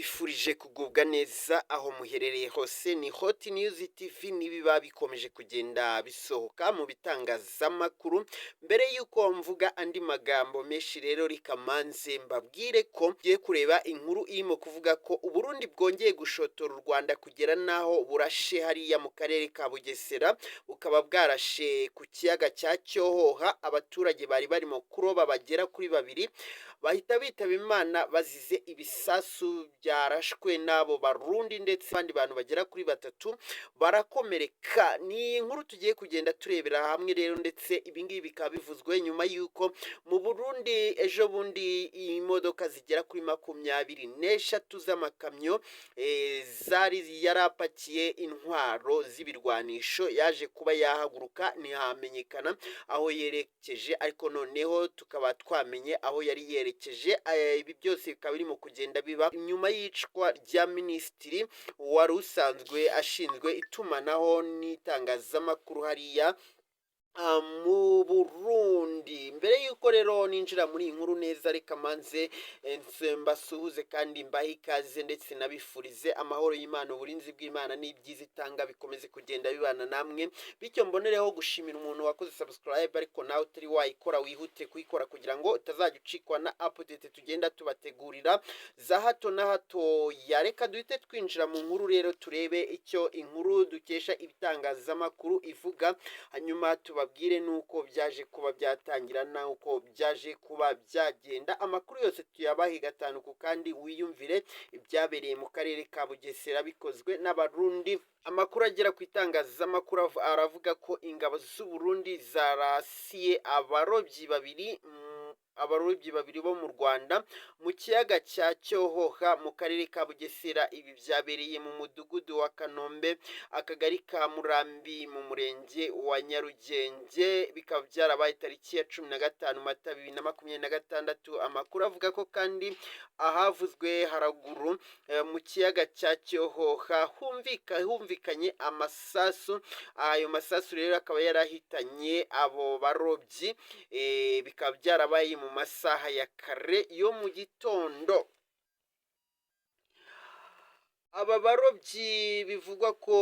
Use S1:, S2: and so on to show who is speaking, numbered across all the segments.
S1: ndabifurije kugubwa neza aho muherereye hose. Ni Hot News TV nibiba bikomeje kugenda bisohoka mu bitangazamakuru. Mbere yuko mvuga andi magambo menshi rero rikamanze mbabwire ko ngiye kureba inkuru irimo kuvuga ko Uburundi bwongeye gushotora u Rwanda kugera naho burashe hariya mu karere ka Bugesera, bukaba bwarashe ku kiyaga cya Cyohoha. Abaturage bari barimo kuroba bagera kuri babiri bahita bitaba Imana bazize ibisasu byarashwe n'abo Barundi, ndetse abandi bantu bagera kuri batatu barakomereka. Ni inkuru tugiye kugenda turebera hamwe rero, ndetse ibingibi bikaba bivuzwe nyuma y'uko mu Burundi ejo bundi imodoka zigera kuri 24 z'amakamyo zari yarapakiye intwaro z'ibirwanisho yaje kuba yahaguruka ntihamenyekana aho yerekeje, ariko noneho tukaba twamenye aho yari yerekeje. Ibi byose bikaba birimo kugenda biba nyuma y'icwa rya minisitiri wari usanzwe ashinzwe itumanaho n'itangazamakuru hariya mu Burundi. Mbere yuko rero ninjira muri iyi nkuru neza, reka manze mbasuhuze kandi mbahe ikaze, ndetse nabifurize amahoro y'Imana, uburinzi bw'Imana n'ibyiza itanga bikomeze kugenda bibana namwe. Bityo mbonereho gushimira umuntu wakoze subscribe, ariko nawe utari wayikora wihute kuyikora kugira ngo utazajya ucikwa na update tugenda tubategurira za hato na hato. Reka duhite twinjira mu nkuru rero, turebe icyo inkuru dukesha ibitangazamakuru ivuga, hanyuma tubabwire nuko byaje kuba byatangira nuko byaje kuba byagenda. Amakuru yose tuyabahe gatanu ku kandi wiyumvire ibyabereye mu karere ka Bugesera bikozwe n'Abarundi. Amakuru agera ku itangazamakuru aravuga ko ingabo z'u Burundi zarasiye abarobyi babiri bo mu Rwanda mu kiyaga cya Cyohoha mu karere ka Bugesera. Ibi byabereye mu mudugudu wa Kanombe, akagari ka Murambi, mu murenge wa Nyarugenge. Bikaba byarabaye tariki ya 15 Mata 2026. Amakuru avuga ko kandi ahavuzwe haraguru mu kiyaga cya Cyohoha humvikanye amasasu. Ayo masasu rero akaba yarahitanye abo barobyi. Bikaba byarabaye mu masaha ya kare yo mu gitondo. Aba barobyi bivugwa ko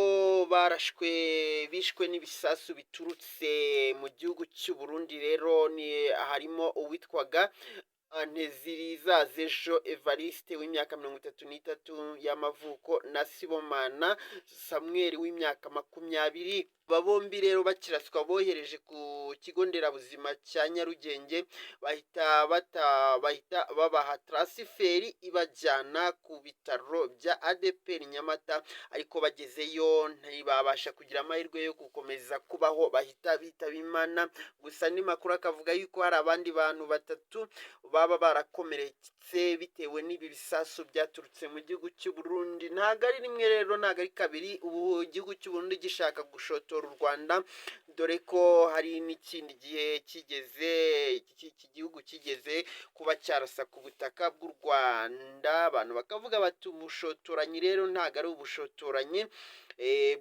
S1: bishwe n'ibisasu biturutse mu gihugu cy'u Burundi. Rero ni harimo uwitwaga Ntezirizazejo Evariste w'imyaka 33 y'amavuko na Sibomana Samuel w'imyaka 20. Aba bombi rero bakiraswa bohereje ku kigo nderabuzima cya Nyarugenge, bahita babaha transferi ibajyana ku bitaro bya ADPR Nyamata, ariko bagezeyo ntibabasha kugira amahirwe yo gukomeza kubaho, bahita bitaba Imana. Gusa ni makuru akavuga yuko hari abandi bantu batatu baba barakomeretse bitewe n'ibi bisasu byaturutse mu gihugu cy'u Burundi. Ntago ari rimwe rero, ntago ari kabiri ubu igihugu cy'u Burundi gishaka gushotora u Rwanda, dore ko hari n'ikindi gihe iki gihugu kigeze kuba cyarasa ku butaka bw'u Rwanda. Abantu bakavuga bati ubushotoranyi rero ntago ari ubushotoranyi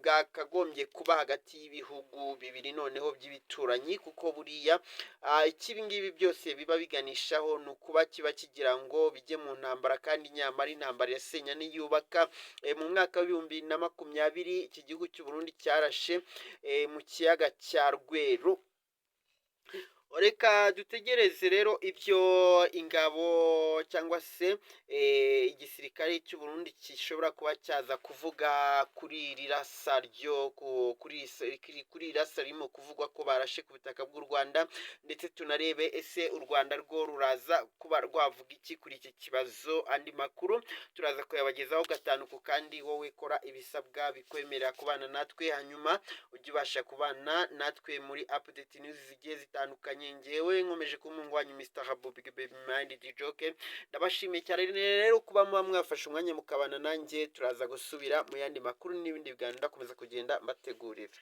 S1: bwakagombye kuba hagati y'ibihugu bibiri noneho by'ibituranyi, kuko buriya ikibi ngibi byose biba biganishaho ni ukuba kiba kigira ngo bijye mu ntambara, kandi nyamara intambara yasenya niyubaka. Mu mwaka wa 2020 iki gihugu cy'u Burundi cyarashe mu kiyaga cya Rweru. Reka dutegereze rero ibyo ingabo cyangwa se igisirikare cy'u Burundi gishobora kuba cyaza kuvuga kuri iri rasa ririmo kuvugwa ko barashe ku butaka bw'u Rwanda, ndetse tunarebe ese u Rwanda rwo ruraza kuba rwavuga iki kuri iki kibazo. Andi makuru turaza kuyabagezaho gatanu ku kandi, wowe kora ibisabwa bikwemerera kubana natwe, hanyuma ujye ubasha kubana natwe muri update news zigiye zitandukanye. Ngewe nkomeje kumungwanya Mr. Habu Big Baby Mind Joke. Ndabashimiye cyane rero kuba mwafashe umwanya mukabana nanjye. Turaza gusubira mu yandi makuru n'ibindi biganiro ndakomeza kugenda mbategurira.